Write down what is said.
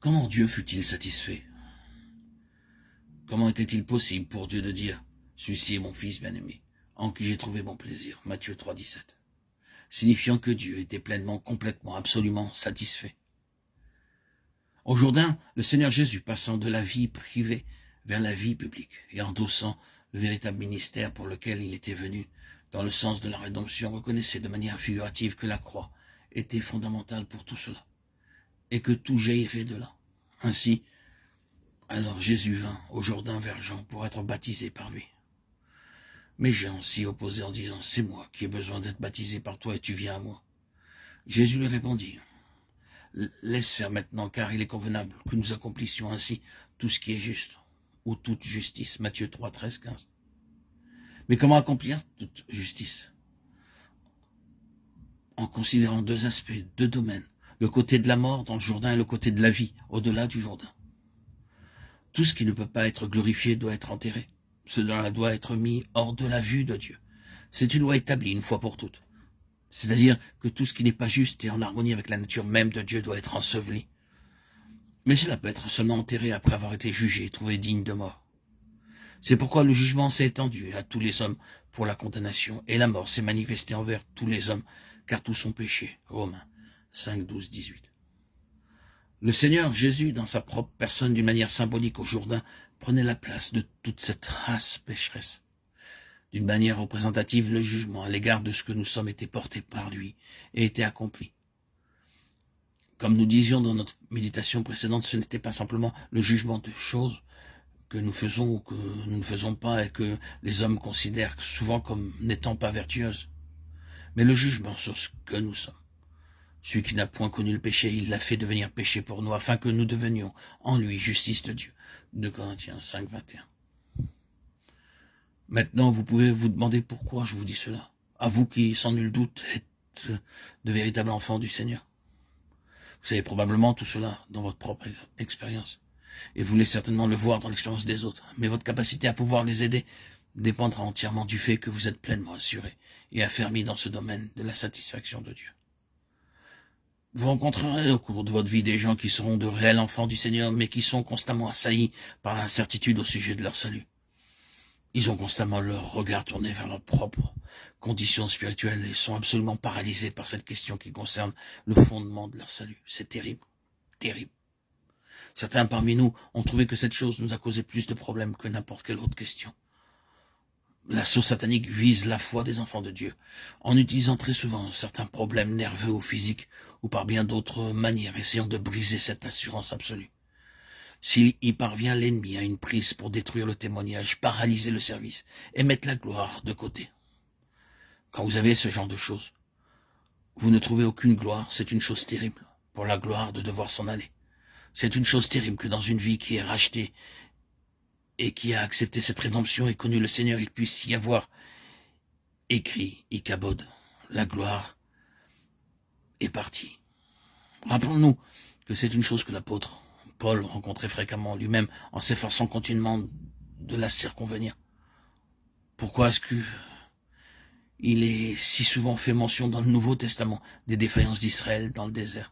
Comment Dieu fut-il satisfait? Comment était-il possible pour Dieu de dire « Celui-ci est mon fils bien-aimé, en qui j'ai trouvé mon plaisir » Matthieu 3, 17. Signifiant que Dieu était pleinement, complètement, absolument satisfait. Au Jourdain, le Seigneur Jésus, passant de la vie privée vers la vie publique et endossant le véritable ministère pour lequel il était venu, dans le sens de la rédemption, reconnaissait de manière figurative que la croix était fondamentale pour tout cela et que tout jaillirait de là. Ainsi, alors Jésus vint au Jourdain vers Jean pour être baptisé par lui. Mais Jean s'y opposait en disant « C'est moi qui ai besoin d'être baptisé par toi et tu viens à moi. » Jésus lui répondit « Laisse faire maintenant, car il est convenable que nous accomplissions ainsi tout ce qui est juste, ou toute justice. » Matthieu 3, 13, 15. Mais comment accomplir toute justice? En considérant deux aspects, deux domaines, le côté de la mort dans le Jourdain et le côté de la vie, au-delà du Jourdain. Tout ce qui ne peut pas être glorifié doit être enterré. Cela doit être mis hors de la vue de Dieu. C'est une loi établie une fois pour toutes. C'est-à-dire que tout ce qui n'est pas juste et en harmonie avec la nature même de Dieu doit être enseveli. Mais cela peut être seulement enterré après avoir été jugé et trouvé digne de mort. C'est pourquoi le jugement s'est étendu à tous les hommes pour la condamnation, et la mort s'est manifestée envers tous les hommes, car tous sont péchés. Romains 5, 12, 18. Le Seigneur Jésus, dans sa propre personne, d'une manière symbolique au Jourdain, prenait la place de toute cette race pécheresse. D'une manière représentative, le jugement à l'égard de ce que nous sommes était porté par lui et était accompli. Comme nous disions dans notre méditation précédente, ce n'était pas simplement le jugement de choses que nous faisons ou que nous ne faisons pas et que les hommes considèrent souvent comme n'étant pas vertueuses, mais le jugement sur ce que nous sommes. Celui qui n'a point connu le péché, il l'a fait devenir péché pour nous, afin que nous devenions en lui justice de Dieu. 2 Corinthiens 5, 21. Maintenant, vous pouvez vous demander pourquoi je vous dis cela. À vous qui, sans nul doute, êtes de véritables enfants du Seigneur. Vous savez probablement tout cela dans votre propre expérience. Et vous voulez certainement le voir dans l'expérience des autres. Mais votre capacité à pouvoir les aider dépendra entièrement du fait que vous êtes pleinement assuré et affermi dans ce domaine de la satisfaction de Dieu. Vous rencontrerez au cours de votre vie des gens qui seront de réels enfants du Seigneur, mais qui sont constamment assaillis par l'incertitude au sujet de leur salut. Ils ont constamment leur regard tourné vers leur propre condition spirituelle et sont absolument paralysés par cette question qui concerne le fondement de leur salut. C'est terrible, terrible. Certains parmi nous ont trouvé que cette chose nous a causé plus de problèmes que n'importe quelle autre question. L'assaut satanique vise la foi des enfants de Dieu, en utilisant très souvent certains problèmes nerveux ou physiques, ou par bien d'autres manières, essayant de briser cette assurance absolue. S'il y parvient, l'ennemi a une prise pour détruire le témoignage, paralyser le service et mettre la gloire de côté. Quand vous avez ce genre de choses, vous ne trouvez aucune gloire, c'est une chose terrible, pour la gloire de devoir s'en aller. C'est une chose terrible que dans une vie qui est rachetée et qui a accepté cette rédemption et connu le Seigneur, il puisse y avoir écrit Ikabod, la gloire est partie. Rappelons-nous que c'est une chose que l'apôtre Paul rencontrait fréquemment lui-même en s'efforçant continuellement de la circonvenir. Pourquoi est-ce que il est si souvent fait mention dans le Nouveau Testament des défaillances d'Israël dans le désert?